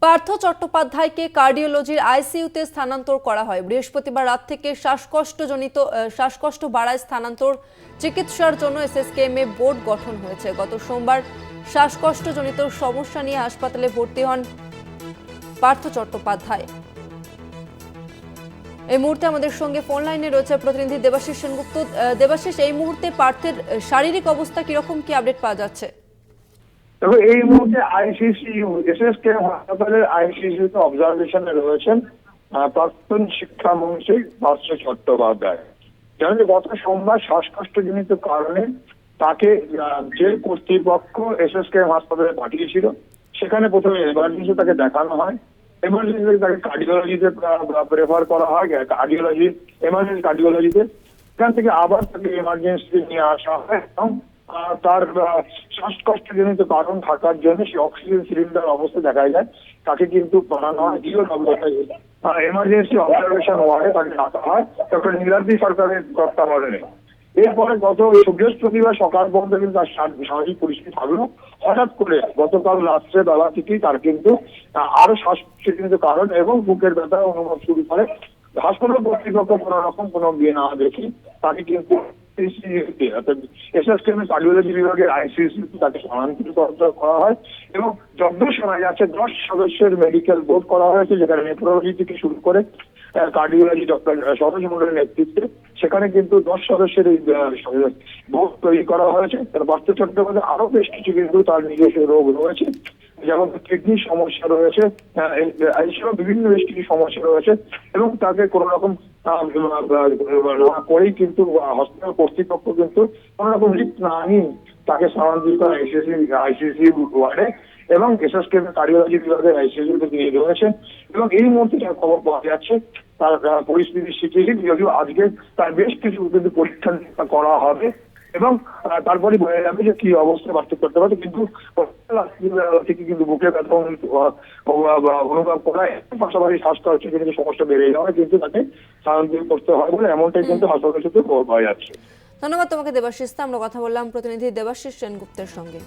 পার্থ চট্টোপাধ্যায়কে কার্ডিওলজির আইসিইউতে স্থানান্তর করা হয়। বৃহস্পতিবার রাত থেকে শ্বাসকষ্ট বাড়ায় স্থানান্তর চিকিৎসার জন্য এসএসকেএমে বোর্ড গঠন হয়েছে। গত সোমবার শ্বাসকষ্টজনিত সমস্যা নিয়ে হাসপাতালে ভর্তি হন পার্থ চট্টোপাধ্যায়। এই মুহূর্তে আমাদের সঙ্গে ফোন লাইনে রয়েছে প্রতিনিধি দেবাশিস সেনগুপ্ত। দেবাশিস, এই মুহূর্তে পার্থের শারীরিক অবস্থা কিরকম, কি আপডেট পাওয়া যাচ্ছে? তবে এই মুহূর্তে আইসিসিইউ এসএসকেএম হাসপাতালের আইসিসিইউতে অবজারভেশনে রয়েছেন প্রাক্তন শিক্ষামন্ত্রী পার্থ চট্টোপাধ্যায়। জানেন যে গত সোমবার শ্বাসকষ্টজনিত কারণে তাকে জেল কর্তৃপক্ষ এসএসকেএম হাসপাতালে পাঠিয়েছিল। সেখানে প্রথমে এমার্জেন্সি তাকে দেখানো হয়, এমার্জেন্সি তাকে কার্ডিওলজিতে প্রেফার করা হয়, এমার্জেন্সি কার্ডিওলজিতে। সেখান থেকে আবার তাকে এমার্জেন্সি নিয়ে আসা হয় এবং তার শ্বাসকষ্টজনিত কারণ থাকার জন্য সে অক্সিজেন সিলিন্ডার অবস্থা দেখা যায়। তাকে কিন্তু বানানো হয় এমার্জেন্সি অবজারভেশন ওয়ার্ডে তাকে রাখা হয় ডক্টর নীলাদ্রি সরকারের তত্ত্বাবধানে। এরপরে গত বৃহস্পতিবার সকাল পর্যন্ত কিন্তু তার স্বাভাবিক পরিস্থিতি থাকলো। হঠাৎ করে গতকাল রাত্রে বেলা থেকেই তার কিন্তু আরো শ্বাসকষ্টজনিত কারণ এবং বুকের ব্যথা অনুভব শুরু করে। হাসপাতাল কর্তৃপক্ষ কোন রকম কোনো বিয়ে না দেখি তাকে কিন্তু এসএসকেএম কার্ডিওলজি বিভাগের আইসিইউতে তাকে স্থানান্তরিত করা হয় এবং যতদূর শোনা যাচ্ছে 10 সদস্যের মেডিকেল বোর্ড করা হয়েছে, যেখানে নেফ্রোলজি থেকে শুরু করে কার্ডিওলজি ডক্টর সরোজ মন্ডলের নেতৃত্বে সেখানে কিন্তু 10 সদস্যের বোর্ড তৈরি করা হয়েছে। পার্থ চট্টোপাধ্যায় আরো বেশ কিছু কিন্তু তার নিজস্ব রোগ রয়েছে, যেমন কিডনির সমস্যা রয়েছে, এইসব বিভিন্ন বেশ কিছু সমস্যা রয়েছে এবং তাকে কোন রকম করেই কিন্তু হসপিটাল কর্তৃপক্ষ কিন্তু কোন রকম রিস্ক না নিয়ে তাকে স্থানান্তরিত আইসিসিইউ ওয়ার্ডে এবং এসএসকেএম কার্ডিওলজি বিভাগের আইসিইউতে নিয়ে রয়েছেন। এবং এই মুহূর্তে যা খবর পাওয়া যাচ্ছে তার পরিস্থিতি শিখিয়ে যদিও আজকে তার বেশ কিছু কিন্তু পরীক্ষা করা হবে এবং তারপরে বোঝা যাবে যে কি অবস্থা পার্থ চট্টোপাধ্যায়। কিন্তু থেকে কিন্তু বুকে ব্যথা অনুভব করা, পাশাপাশি শ্বাসকষ্টজনিত সমস্যা বেড়ে যাওয়া কিন্তু তাকে স্থানান্তরিত করতে হয় বলে এমনটাই কিন্তু হাসপাতাল সূত্রে খবর পাওয়া যাচ্ছে। ধন্যবাদ তোমাকে দেবাশিস। আমরা কথা বললাম প্রতিনিধি দেবাশিস সেনগুপ্তের সঙ্গে।